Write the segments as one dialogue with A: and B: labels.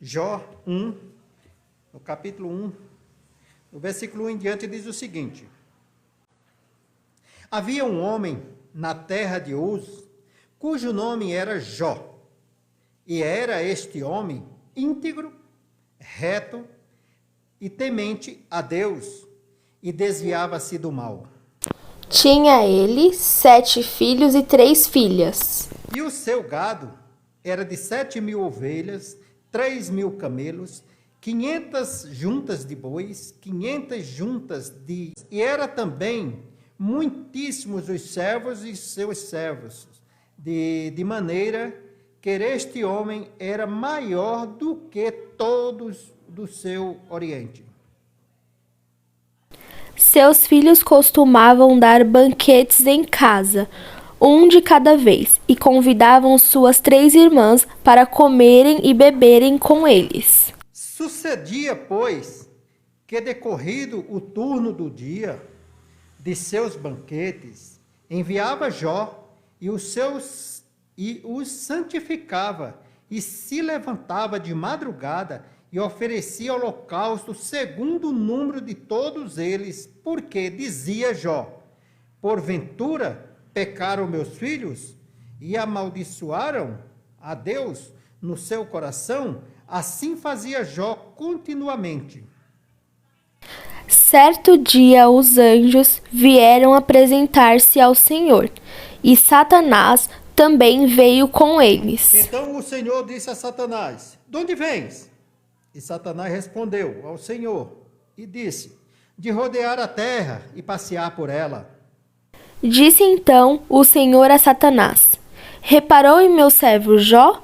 A: Jó 1, no capítulo 1, no versículo 1 em diante, diz o seguinte: Havia um homem na terra de Uz, cujo nome era Jó, e era este homem íntegro, reto e temente a Deus, e desviava-se do mal.
B: Tinha ele 7 filhos e 3 filhas.
A: E o seu gado era de 7.000 ovelhas, 3.000 camelos, 500 juntas de bois, 500 juntas de... E era também muitíssimos os servos e seus servos, de maneira que este homem era maior do que todos do seu oriente.
B: Seus filhos costumavam dar banquetes em casa, um de cada vez, e convidavam suas 3 irmãs para comerem e beberem com eles.
A: Sucedia, pois, que decorrido o turno do dia de seus banquetes, enviava Jó e os santificava, e se levantava de madrugada e oferecia holocausto segundo o número de todos eles, porque dizia Jó: porventura pecaram meus filhos e amaldiçoaram a Deus no seu coração? Assim fazia Jó continuamente.
B: Certo dia os anjos vieram apresentar-se ao Senhor, e Satanás também veio com eles.
A: Então o Senhor disse a Satanás: de onde vens? E Satanás respondeu ao Senhor e disse: de rodear a terra e passear por ela.
B: Disse então o Senhor a Satanás: reparou em meu servo Jó?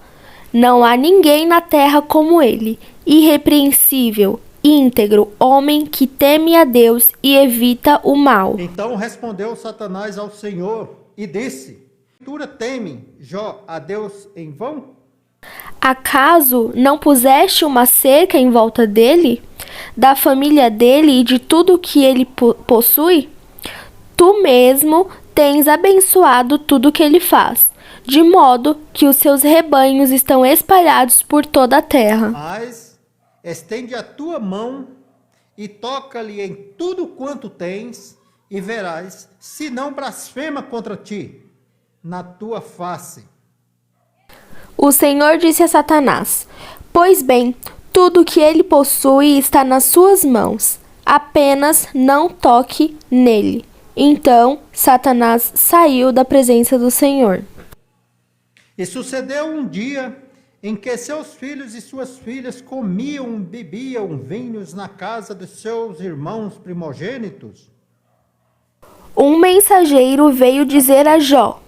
B: Não há ninguém na terra como ele, irrepreensível, íntegro, homem que teme a Deus e evita o mal.
A: Então respondeu Satanás ao Senhor e disse: porventura teme Jó a Deus em vão?
B: Acaso não puseste uma cerca em volta dele, da família dele e de tudo que ele possui? Tu mesmo tens abençoado tudo que ele faz, de modo que os seus rebanhos estão espalhados por toda a terra.
A: Mas estende a tua mão e toca-lhe em tudo quanto tens, e verás se não blasfema contra ti na tua face.
B: O Senhor disse a Satanás: pois bem, tudo que ele possui está nas suas mãos, apenas não toque nele. Então Satanás saiu da presença do Senhor.
A: E sucedeu um dia em que seus filhos e suas filhas comiam e bebiam vinhos na casa de seus irmãos primogênitos.
B: Um mensageiro veio dizer a Jó: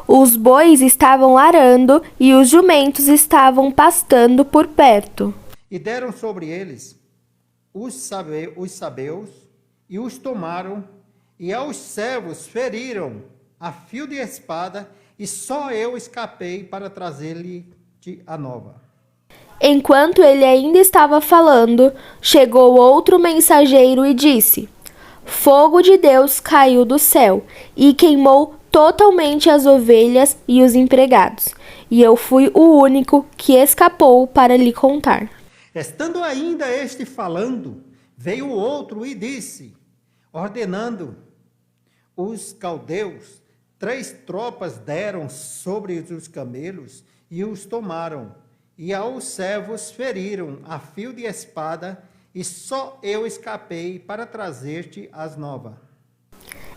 B: os bois estavam arando e os jumentos estavam pastando por perto.
A: E deram sobre eles os sabeus e os tomaram, e aos servos feriram a fio de espada, e só eu escapei para trazer-lhe a nova.
B: Enquanto ele ainda estava falando, chegou outro mensageiro e disse: fogo de Deus caiu do céu e queimou totalmente as ovelhas e os empregados, e eu fui o único que escapou para lhe contar.
A: Estando ainda este falando, veio outro e disse, ordenando os caldeus, 3 tropas deram sobre os camelos e os tomaram, e aos servos feriram a fio de espada, e só eu escapei para trazer-te as novas.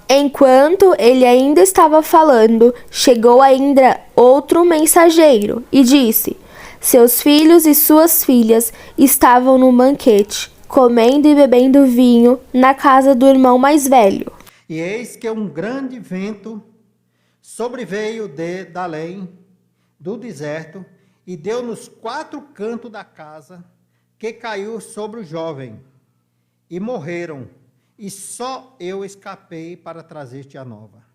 B: Enquanto ele ainda estava falando, chegou ainda outro mensageiro e disse: seus filhos e suas filhas estavam no banquete, comendo e bebendo vinho na casa do irmão mais velho.
A: E eis que um grande vento sobreveio da além do deserto e deu nos 4 cantos da casa, que caiu sobre o jovem, e morreram, e só eu escapei para trazer-te a nova.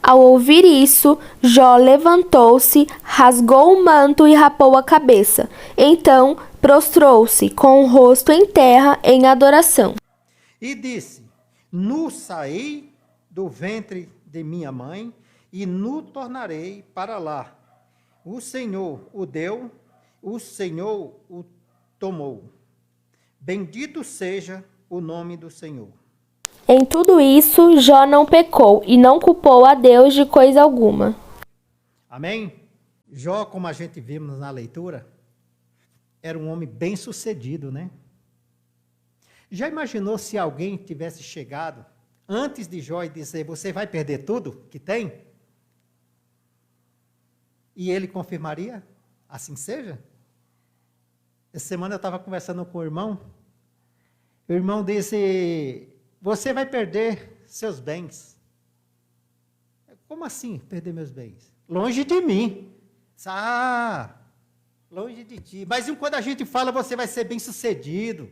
B: Ao ouvir isso, Jó levantou-se, rasgou o manto e rapou a cabeça. Então prostrou-se com o rosto em terra em adoração.
A: E disse: nu saí do ventre de minha mãe, e nu tornarei para lá. O Senhor o deu, o Senhor o tomou. Bendito seja o nome do Senhor.
B: Em tudo isso, Jó não pecou e não culpou a Deus de coisa alguma.
A: Amém? Jó, como a gente vimos na leitura, era um homem bem-sucedido, né? Já imaginou se alguém tivesse chegado antes de Jó e dizer, você vai perder tudo que tem? E ele confirmaria? Assim seja? Essa semana eu estava conversando com o irmão disse, você vai perder seus bens. Como assim, perder meus bens? Longe de mim. Longe de ti. Mas quando a gente fala, você vai ser bem-sucedido,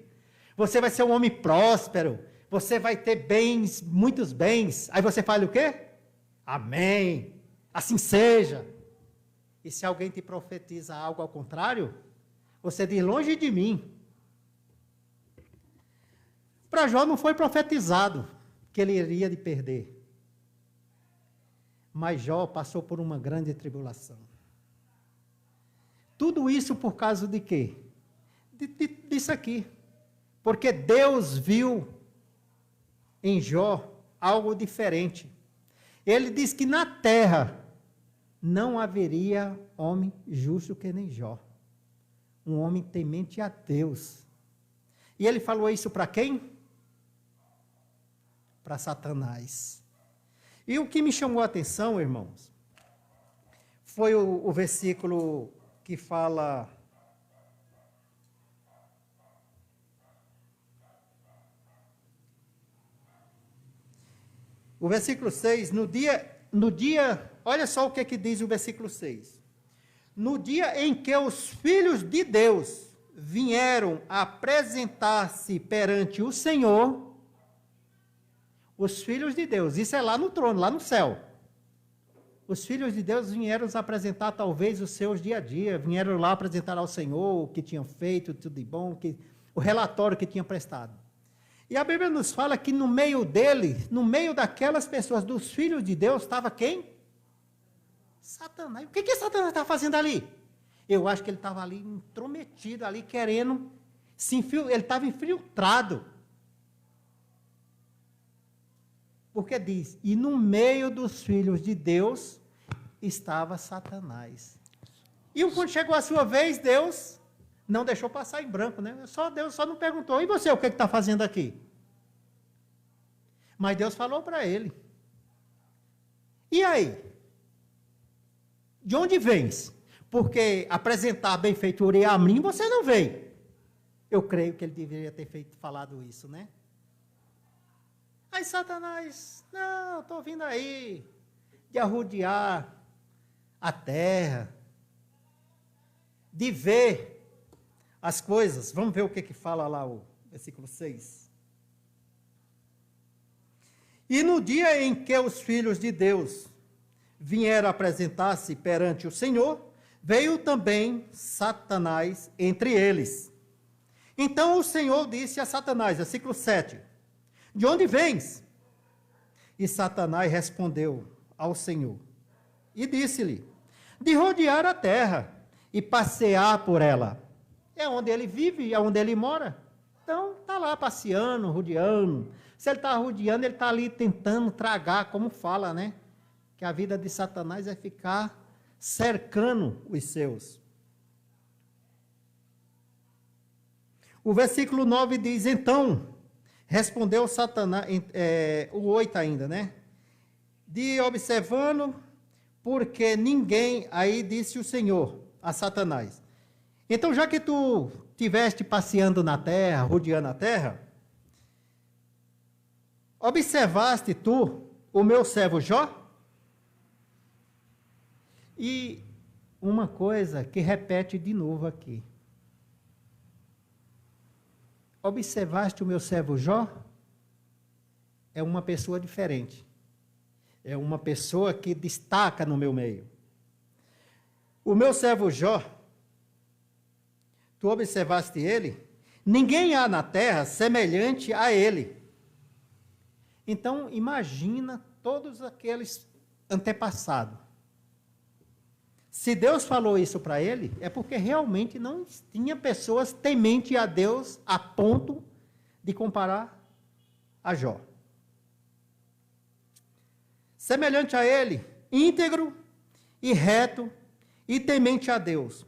A: você vai ser um homem próspero, você vai ter bens, muitos bens. Aí você fala o quê? Amém. Assim seja. E se alguém te profetiza algo ao contrário, você diz, longe de mim. Para Jó não foi profetizado que ele iria de perder. Mas Jó passou por uma grande tribulação. Tudo isso por causa de quê? Disso aqui. Porque Deus viu em Jó algo diferente. Ele diz que na terra não haveria homem justo que nem Jó. Um homem temente a Deus. E ele falou isso para quem? Para Satanás. E o que me chamou a atenção, irmãos, foi o versículo que fala... O versículo 6, no dia, olha só o que diz o versículo 6. No dia em que os filhos de Deus vieram apresentar-se perante o Senhor, os filhos de Deus, isso é lá no trono, lá no céu. Os filhos de Deus vieram apresentar talvez os seus dia a dia, vieram lá apresentar ao Senhor o que tinham feito, tudo de bom, o relatório que tinham prestado. E a Bíblia nos fala que no meio dele, no meio daquelas pessoas, dos filhos de Deus, estava quem? Satanás. O que Satanás estava fazendo ali? Eu acho que ele estava ali intrometido, ali querendo ele estava infiltrado. Porque diz, e no meio dos filhos de Deus estava Satanás. E quando chegou a sua vez, Deus não deixou passar em branco, né? Deus só não perguntou, e você, o que está fazendo aqui? Mas Deus falou para ele. E aí? De onde vens? Porque apresentar benfeitoria a mim, você não veio. Eu creio que ele deveria ter falado isso, né? Aí Satanás, não, estou vindo aí de arrodear a terra, de ver as coisas. Vamos ver o que fala lá o versículo 6. E no dia em que os filhos de Deus vieram apresentar-se perante o Senhor, veio também Satanás entre eles. Então o Senhor disse a Satanás, versículo 7, de onde vens? E Satanás respondeu ao Senhor e disse-lhe, de rodear a terra e passear por ela. É onde ele vive, é onde ele mora. Então, está lá passeando, rodeando. Se ele está rodeando, ele está ali tentando tragar, como fala, né? Que a vida de Satanás é ficar cercando os seus. O versículo 9 diz, então, respondeu Satanás, o 8 ainda, né? De observando, porque ninguém, aí disse o Senhor a Satanás. Então, já que tu estiveste passeando na terra, rodeando a terra, observaste tu o meu servo Jó? E uma coisa que repete de novo aqui. Observaste o meu servo Jó? É uma pessoa diferente. É uma pessoa que destaca no meu meio. O meu servo Jó, tu observaste ele? Ninguém há na terra semelhante a ele. Então, imagina todos aqueles antepassados. Se Deus falou isso para ele, é porque realmente não tinha pessoas tementes a Deus a ponto de comparar a Jó. Semelhante a ele, íntegro e reto e temente a Deus,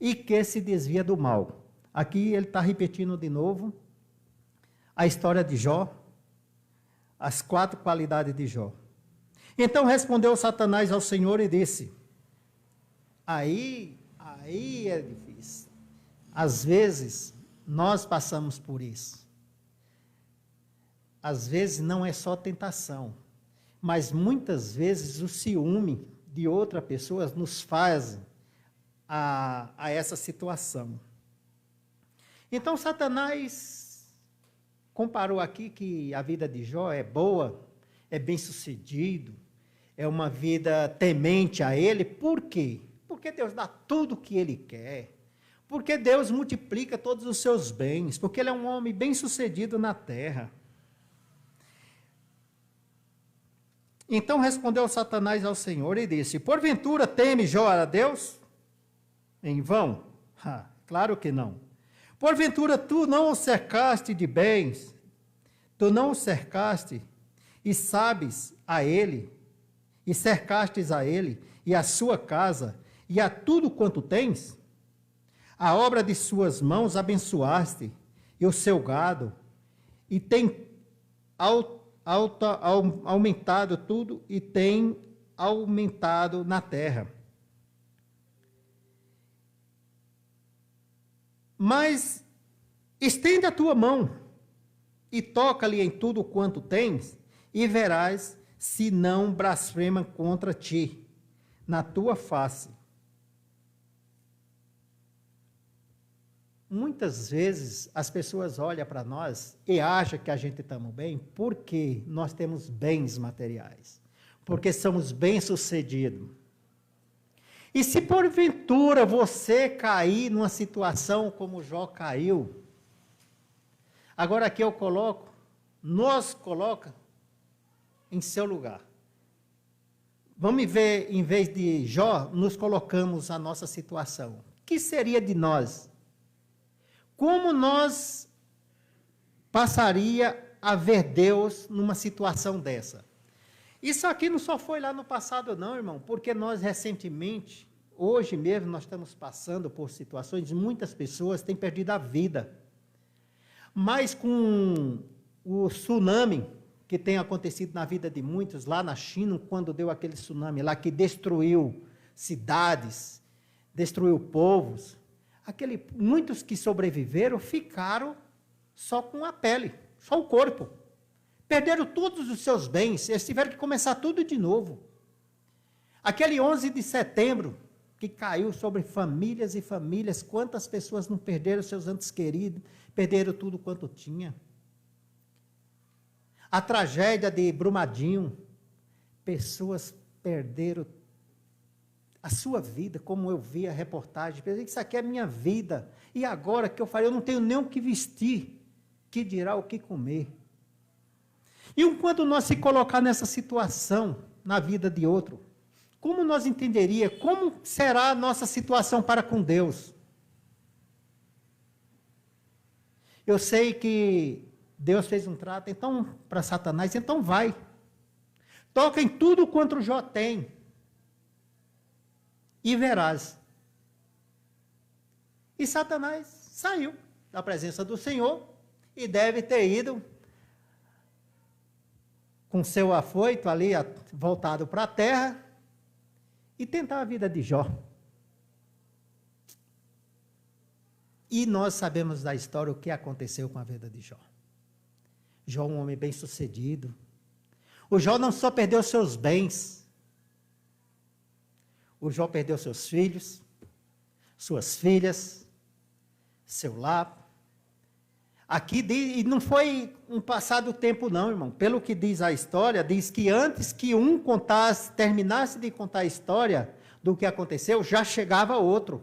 A: e que se desvia do mal. Aqui ele está repetindo de novo a história de Jó, as 4 qualidades de Jó. Então respondeu Satanás ao Senhor e disse, aí é difícil. Às vezes, nós passamos por isso. Às vezes não é só tentação, mas muitas vezes o ciúme de outra pessoa nos faz a essa situação. Então, Satanás comparou aqui que a vida de Jó é boa, é bem-sucedido, é uma vida temente a ele. Por quê? Porque Deus dá tudo o que ele quer. Porque Deus multiplica todos os seus bens. Porque ele é um homem bem-sucedido na terra. Então respondeu Satanás ao Senhor e disse, porventura teme Jó a Deus? Em vão? Claro que não. Porventura tu não o cercaste de bens, tu não o cercaste e sabes a ele, e cercastes a ele e a sua casa e a tudo quanto tens? A obra de suas mãos abençoaste e o seu gado, e tem aumentado tudo e tem aumentado na terra. Mas estende a tua mão e toca-lhe em tudo quanto tens, e verás se não blasfema contra ti, na tua face. Muitas vezes as pessoas olham para nós e acham que a gente estamos bem porque nós temos bens materiais, porque somos bem-sucedidos. E se porventura você cair numa situação como Jó caiu, agora aqui eu coloco, nos coloca em seu lugar. Vamos ver, em vez de Jó, nos colocamos a nossa situação. O que seria de nós? Como nós passaria a ver Deus numa situação dessa? Isso aqui não só foi lá no passado não, irmão, porque nós recentemente, hoje mesmo, nós estamos passando por situações, muitas pessoas têm perdido a vida. Mas com o tsunami que tem acontecido na vida de muitos, lá na China, quando deu aquele tsunami lá que destruiu cidades, destruiu povos, muitos que sobreviveram ficaram só com a pele, só o corpo. Perderam todos os seus bens, eles tiveram que começar tudo de novo. Aquele 11 de setembro, que caiu sobre famílias e famílias, quantas pessoas não perderam seus entes queridos, perderam tudo quanto tinha. A tragédia de Brumadinho, pessoas perderam a sua vida, como eu vi a reportagem, pensei que isso aqui é a minha vida, e agora que eu falei, eu não tenho nem o que vestir, que dirá o que comer. E enquanto nós se colocar nessa situação, na vida de outro, como nós entenderia, como será a nossa situação para com Deus? Eu sei que Deus fez um trato, então, para Satanás, então vai. Toca em tudo quanto Jó tem. E verás. E Satanás saiu da presença do Senhor e deve ter ido com seu afoito ali, voltado para a terra, e tentar a vida de Jó. E nós sabemos da história o que aconteceu com a vida de Jó. Jó, um homem bem-sucedido. O Jó não só perdeu seus bens, o Jó perdeu seus filhos, suas filhas, seu lar. Aqui diz, e não foi um passado tempo não, irmão. Pelo que diz a história, diz que antes que um terminasse de contar a história do que aconteceu, já chegava outro.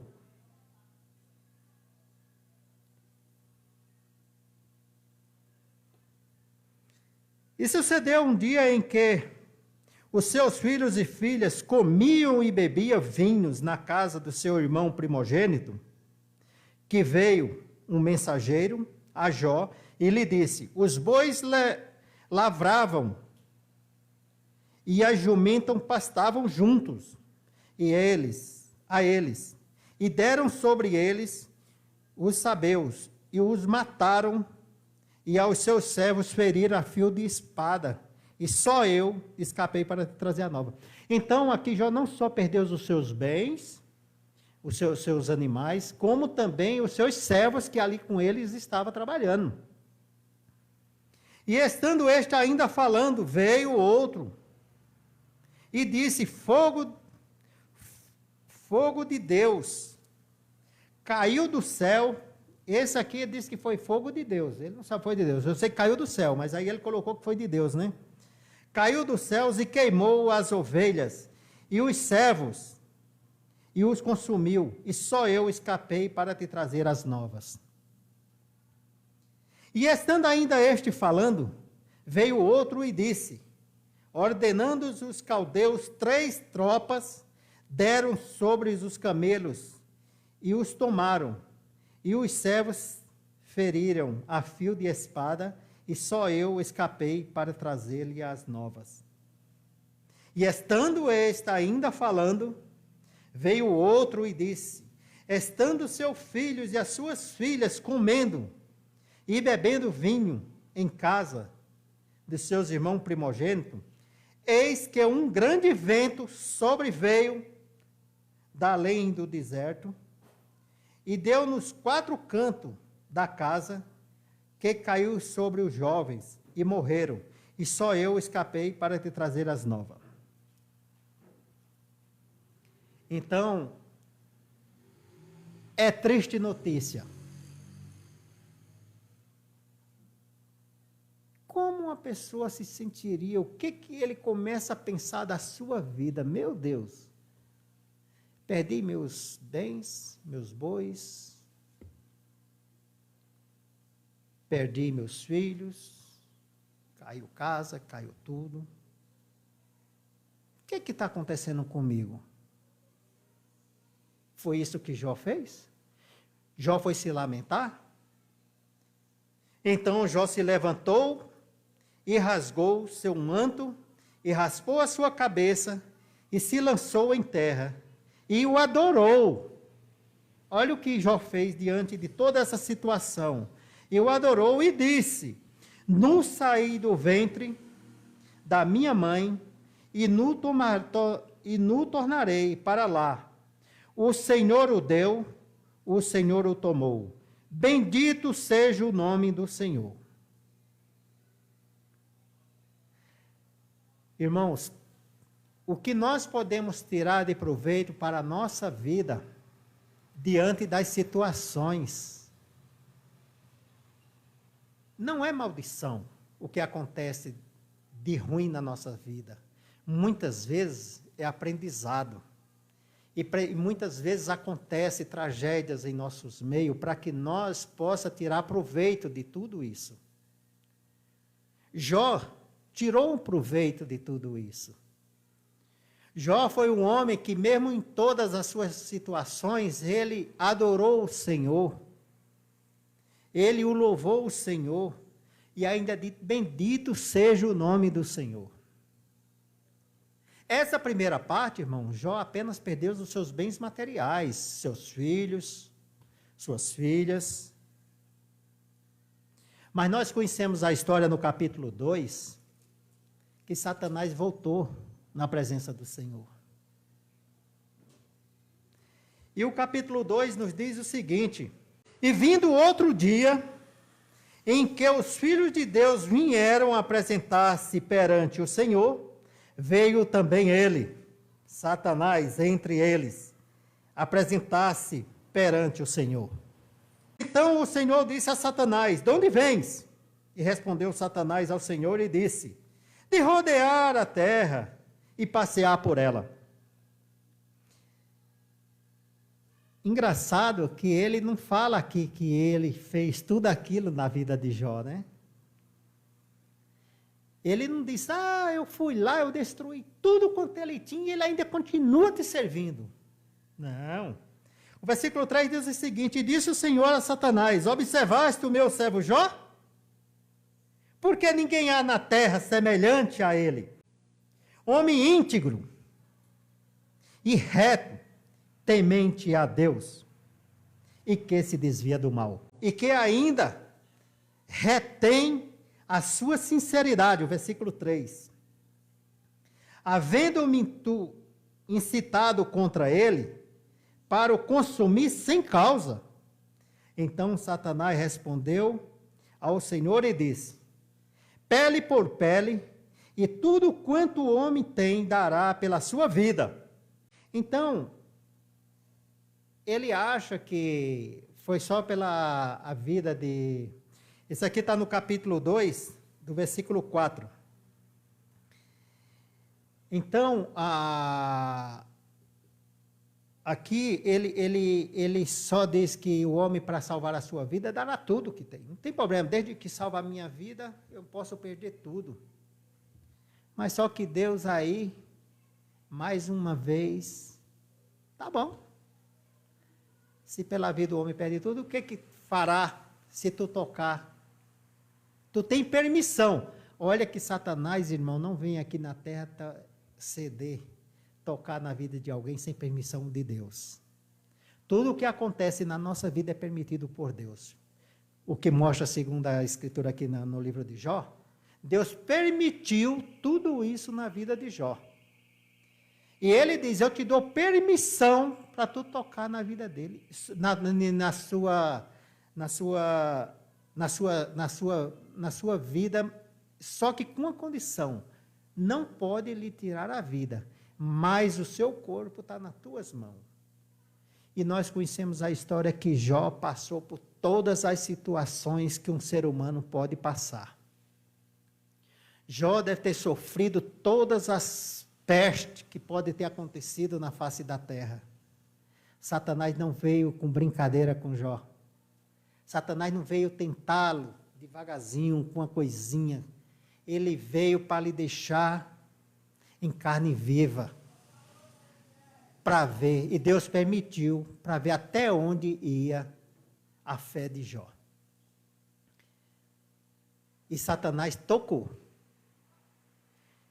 A: E sucedeu um dia em que os seus filhos e filhas comiam e bebiam vinhos na casa do seu irmão primogênito, que veio um mensageiro a Jó e lhe disse: os bois lavravam e as jumentas pastavam juntos, a eles, e deram sobre eles os sabeus, e os mataram, e aos seus servos feriram a fio de espada, e só eu escapei para trazer a nova. Então, aqui Jó não só perdeu os seus bens, os seus animais, como também os seus servos que ali com eles estavam trabalhando. E estando este ainda falando, veio outro, e disse: fogo de Deus caiu do céu. Esse aqui disse que foi fogo de Deus. Ele não sabe que foi de Deus. Eu sei que caiu do céu, mas aí ele colocou que foi de Deus, né? Caiu dos céus e queimou as ovelhas e os servos e os consumiu. E só eu escapei para te trazer as novas. E estando ainda este falando, veio outro e disse: ordenando os caldeus 3 tropas, deram sobre os camelos e os tomaram. E os servos feriram a fio de espada, e só eu escapei para trazer-lhe as novas. E estando este ainda falando, veio outro e disse: estando seus filhos e as suas filhas comendo e bebendo vinho em casa de seus irmãos primogênitos, eis que um grande vento sobreveio da além do deserto, e deu nos 4 cantos da casa, que caiu sobre os jovens, e morreram, e só eu escapei para te trazer as novas. Então, é triste notícia. Como uma pessoa se sentiria? O que ele começa a pensar da sua vida? Meu Deus! Perdi meus bens, meus bois, perdi meus filhos, caiu casa, caiu tudo. O que está acontecendo comigo? Foi isso que Jó fez? Jó foi se lamentar? Então Jó se levantou e rasgou seu manto, e raspou a sua cabeça, e se lançou em terra, e o adorou. Olha o que Jó fez diante de toda essa situação. E o adorou e disse: não saí do ventre da minha mãe, e no tornarei para lá. O Senhor o deu, o Senhor o tomou. Bendito seja o nome do Senhor. Irmãos, o que nós podemos tirar de proveito para a nossa vida diante das situações? Não é maldição o que acontece de ruim na nossa vida. Muitas vezes é aprendizado. E muitas vezes acontece tragédias em nossos meios para que nós possamos tirar proveito de tudo isso. Jó tirou um proveito de tudo isso. Jó foi um homem que, mesmo em todas as suas situações, ele adorou o Senhor. Ele o louvou o Senhor. E ainda disse: bendito seja o nome do Senhor. Essa primeira parte, irmão, Jó apenas perdeu os seus bens materiais, seus filhos, suas filhas. Mas nós conhecemos a história no capítulo 2, que Satanás voltou na presença do Senhor. E o capítulo 2 nos diz o seguinte: e vindo outro dia, em que os filhos de Deus vieram apresentar-se perante o Senhor, veio também ele, Satanás, entre eles, apresentar-se perante o Senhor. Então o Senhor disse a Satanás: de onde vens? E respondeu Satanás ao Senhor e disse: de rodear a terra e passear por ela. Engraçado que ele não fala aqui que ele fez tudo aquilo na vida de Jó, né? Ele não diz, eu fui lá, eu destruí tudo quanto ele tinha e ele ainda continua te servindo. Não. O versículo 3 diz o seguinte: e disse o Senhor a Satanás: observaste o meu servo Jó? Porque ninguém há na terra semelhante a ele, homem íntegro e reto, temente a Deus, e que se desvia do mal, e que ainda retém a sua sinceridade. O versículo 3. Havendo-me tu incitado contra ele, para o consumir sem causa. Então Satanás respondeu ao Senhor e disse: pele por pele, e tudo quanto o homem tem dará pela sua vida. Então, ele acha que foi só pela a vida de... Isso aqui está no capítulo 2, do versículo 4. Então, aqui ele só diz que o homem, para salvar a sua vida, dará tudo o que tem. Não tem problema, desde que salva a minha vida, eu posso perder tudo. Mas só que Deus aí, mais uma vez, tá bom. Se pela vida o homem perde tudo, o que fará se tu tocar? Tu tem permissão. Olha que Satanás, irmão, não vem aqui na terra ceder, tocar na vida de alguém sem permissão de Deus. Tudo o que acontece na nossa vida é permitido por Deus. O que mostra, segundo a escritura aqui no livro de Jó, Deus permitiu tudo isso na vida de Jó. E ele diz: eu te dou permissão para tu tocar na vida dele, na sua vida, só que com uma condição: não pode lhe tirar a vida, mas o seu corpo está nas tuas mãos. E nós conhecemos a história que Jó passou por todas as situações que um ser humano pode passar. Jó deve ter sofrido todas as pestes que podem ter acontecido na face da terra. Satanás não veio com brincadeira com Jó. Satanás não veio tentá-lo devagarzinho, com uma coisinha. Ele veio para lhe deixar em carne viva, para ver, e Deus permitiu, para ver até onde ia a fé de Jó. E Satanás tocou.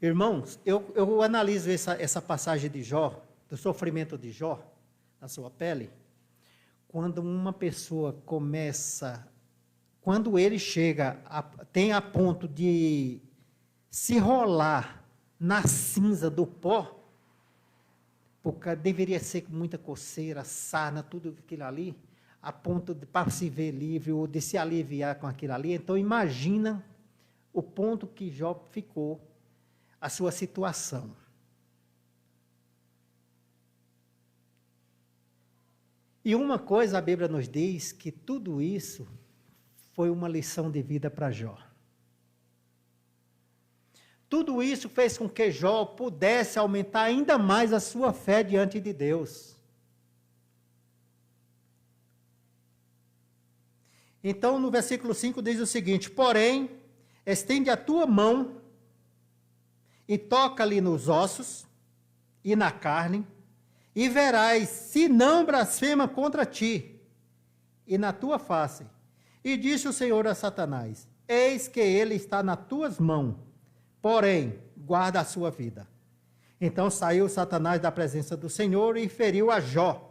A: Irmãos, eu analiso essa passagem de Jó, do sofrimento de Jó, na sua pele, quando uma pessoa começa, quando ele chega, tem a ponto de se rolar na cinza do pó, porque deveria ser com muita coceira, sarna, tudo aquilo ali, a ponto de para se ver livre ou de se aliviar com aquilo ali. Então imagina o ponto que Jó ficou, a sua situação. E uma coisa a Bíblia nos diz, que tudo isso foi uma lição de vida para Jó. Tudo isso fez com que Jó pudesse aumentar ainda mais a sua fé diante de Deus. Então, no versículo 5 diz o seguinte: porém, estende a tua mão e toca-lhe nos ossos e na carne, e verás se não blasfema contra ti e na tua face. E disse o Senhor a Satanás: eis que ele está nas tuas mãos, porém, guarda a sua vida. Então saiu Satanás da presença do Senhor e feriu a Jó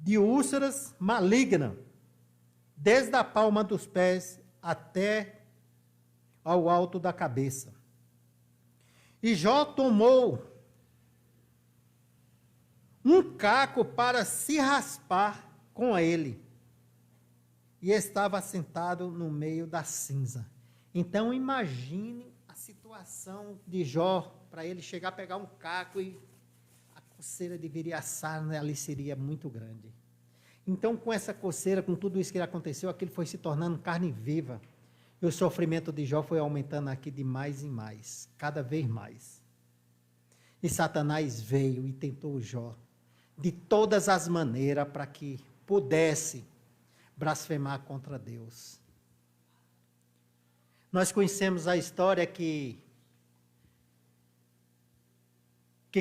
A: de úlceras malignas, desde a palma dos pés até ao alto da cabeça. E Jó tomou um caco para se raspar com ele, e estava sentado no meio da cinza. Então imagine a situação de Jó, para ele chegar a pegar um caco e a coceira deveria assar, né? Ali seria muito grande. Então, com essa coceira, com tudo isso que aconteceu, aquilo foi se tornando carne viva. E o sofrimento de Jó foi aumentando aqui de mais em mais, cada vez mais. E Satanás veio e tentou Jó de todas as maneiras para que pudesse blasfemar contra Deus. Nós conhecemos a história que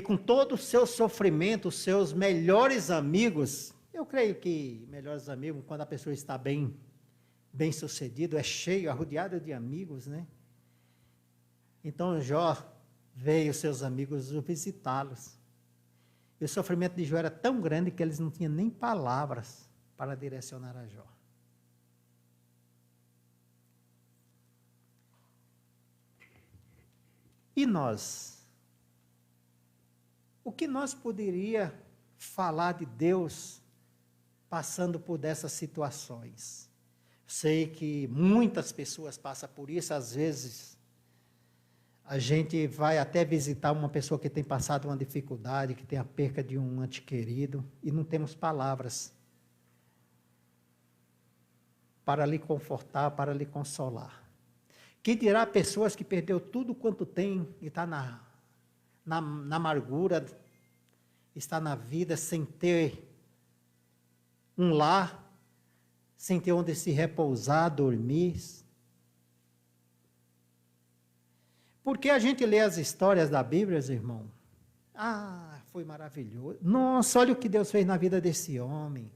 A: com todo o seu sofrimento, os seus melhores amigos, eu creio que melhores amigos, quando a pessoa está bem sucedido, é cheio, arrodeado de amigos, né? Então Jó veio seus amigos visitá-los. E o sofrimento de Jó era tão grande que eles não tinham nem palavras para direcionar a Jó. E nós? O que nós poderia falar de Deus passando por dessas situações? Sei que muitas pessoas passam por isso, às vezes a gente vai até visitar uma pessoa que tem passado uma dificuldade, que tem a perca de um ente querido, e não temos palavras para lhe confortar, para lhe consolar. Que dirá pessoas que perdeu tudo quanto tem e está na amargura, está na vida sem ter um lar, sem ter onde se repousar, dormir. Porque a gente lê as histórias da Bíblia, irmão. Ah, foi maravilhoso. Nossa, olha o que Deus fez na vida desse homem.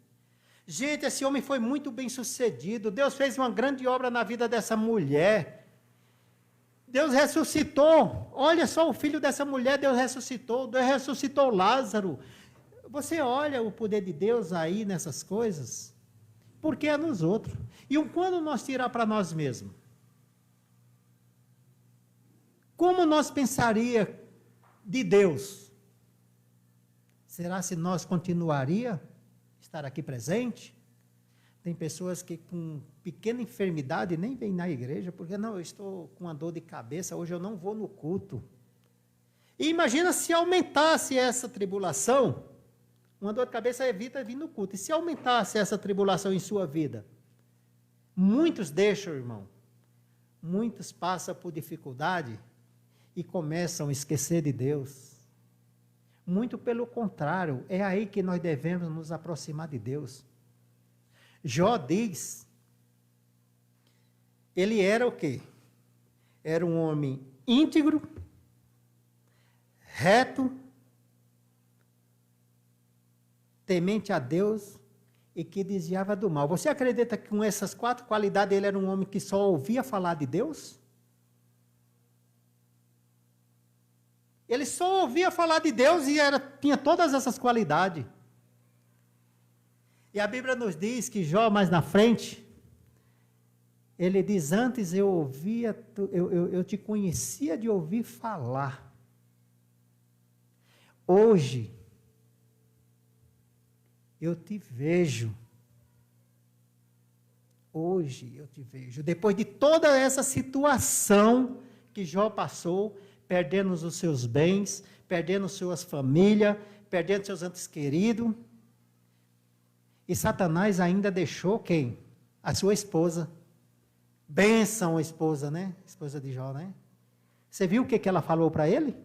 A: Gente, esse homem foi muito bem sucedido. Deus fez uma grande obra na vida dessa mulher. Deus ressuscitou. Olha só o filho dessa mulher, Deus ressuscitou Lázaro. Você olha o poder de Deus aí nessas coisas? Porque é nos outros. E quando nós tirar para nós mesmos? Como nós pensaria de Deus? Será se nós continuaria a estar aqui presente? Tem pessoas que com pequena enfermidade nem vêm na igreja, porque não, eu estou com uma dor de cabeça, hoje eu não vou no culto. E imagina se aumentasse essa tribulação, uma dor de cabeça evita vir no culto, e se aumentasse essa tribulação em sua vida? Muitos deixam, irmão, muitos passam por dificuldade e começam a esquecer de Deus. Muito pelo contrário, é aí que nós devemos nos aproximar de Deus. Jó diz, ele era o quê? Era um homem íntegro, reto, temente a Deus e que desviava do mal. Você acredita que com essas 4 qualidades ele era um homem que só ouvia falar de Deus? Ele só ouvia falar de Deus e tinha todas essas qualidades. E a Bíblia nos diz que Jó, mais na frente, ele diz, antes eu te conhecia de ouvir falar. Hoje, eu te vejo. Hoje eu te vejo. Depois de toda essa situação que Jó passou, perdendo os seus bens, perdendo suas famílias, perdendo seus entes queridos. E Satanás ainda deixou quem? A sua esposa. Bênção a esposa, né? Esposa de Jó, né? Você viu o que ela falou para ele?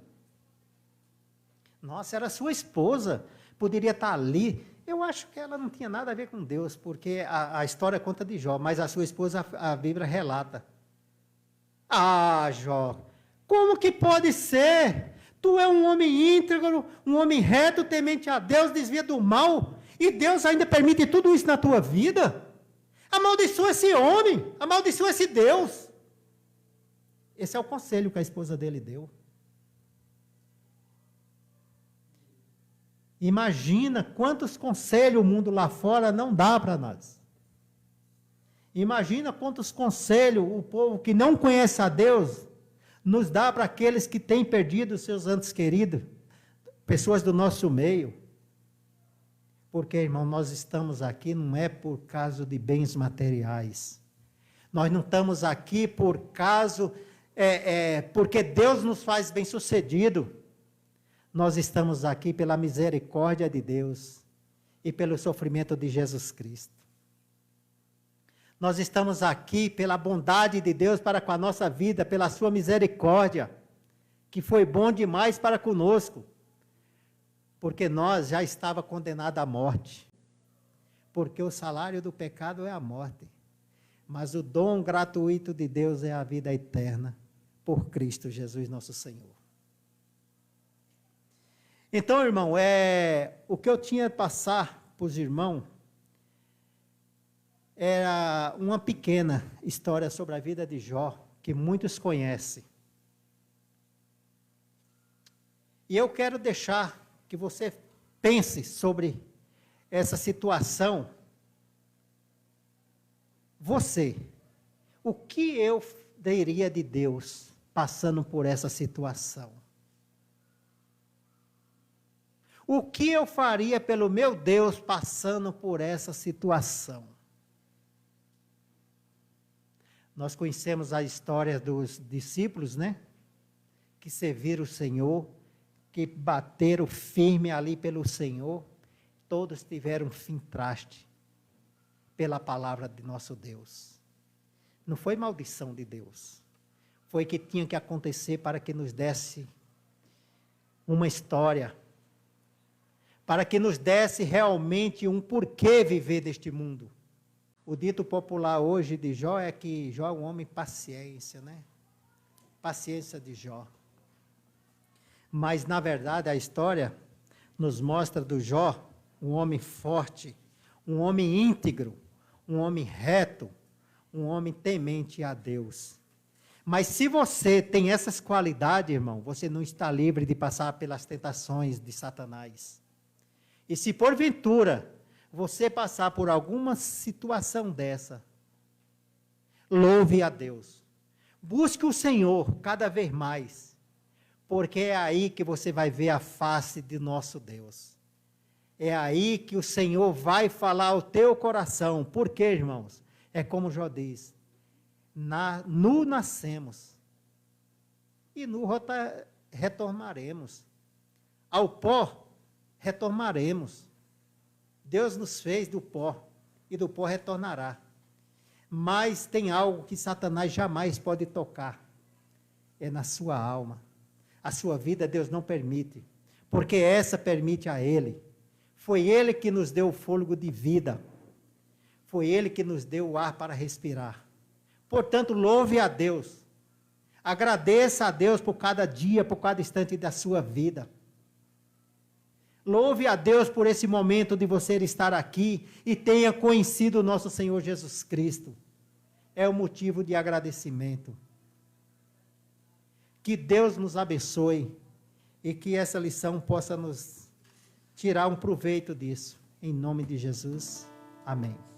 A: Nossa, era sua esposa. Poderia estar ali. Eu acho que ela não tinha nada a ver com Deus, porque a história conta de Jó, mas a sua esposa, a Bíblia relata. Ah, Jó, como que pode ser? Tu é um homem íntegro, um homem reto, temente a Deus, desvia do mal, e Deus ainda permite tudo isso na tua vida? Amaldiçoa esse homem, amaldiçoa esse Deus. Esse é o conselho que a esposa dele deu. Imagina quantos conselhos o mundo lá fora não dá para nós. Imagina quantos conselhos o povo que não conhece a Deus nos dá para aqueles que têm perdido seus entes queridos, pessoas do nosso meio. Porque, irmão, nós estamos aqui não é por causa de bens materiais. Nós não estamos aqui por causa, porque Deus nos faz bem-sucedido. Nós estamos aqui pela misericórdia de Deus e pelo sofrimento de Jesus Cristo. Nós estamos aqui pela bondade de Deus para com a nossa vida, pela sua misericórdia, que foi bom demais para conosco, porque nós já estávamos condenados à morte, porque o salário do pecado é a morte. Mas o dom gratuito de Deus é a vida eterna por Cristo Jesus nosso Senhor. Então, irmão, o que eu tinha a passar para os irmãos era uma pequena história sobre a vida de Jó, que muitos conhecem. E eu quero deixar que você pense sobre essa situação. Você, o que eu diria de Deus passando por essa situação? O que eu faria pelo meu Deus passando por essa situação? Nós conhecemos a história dos discípulos, né? Que serviram o Senhor, que bateram firme ali pelo Senhor, todos tiveram fim traste pela palavra de nosso Deus. Não foi maldição de Deus, foi que tinha que acontecer para que nos desse uma história, para que nos desse realmente um porquê viver deste mundo. O dito popular hoje de Jó é que Jó é um homem paciência, né? Paciência de Jó. Mas, na verdade, a história nos mostra do Jó um homem forte, um homem íntegro, um homem reto, um homem temente a Deus. Mas se você tem essas qualidades, irmão, você não está livre de passar pelas tentações de Satanás. E se porventura você passar por alguma situação dessa, louve a Deus. Busque o Senhor cada vez mais, porque é aí que você vai ver a face de nosso Deus. É aí que o Senhor vai falar ao teu coração. Por quê, irmãos? É como Jó diz, nu nascemos e nu retornaremos. Ao pó retornaremos. Deus nos fez do pó e do pó retornará. Mas tem algo que Satanás jamais pode tocar. É na sua alma. A sua vida Deus não permite, porque essa permite a Ele. Foi Ele que nos deu o fôlego de vida. Foi Ele que nos deu o ar para respirar. Portanto, louve a Deus. Agradeça a Deus por cada dia, por cada instante da sua vida. Louve a Deus por esse momento de você estar aqui e tenha conhecido o nosso Senhor Jesus Cristo. É o motivo de agradecimento. Que Deus nos abençoe e que essa lição possa nos tirar um proveito disso. Em nome de Jesus. Amém.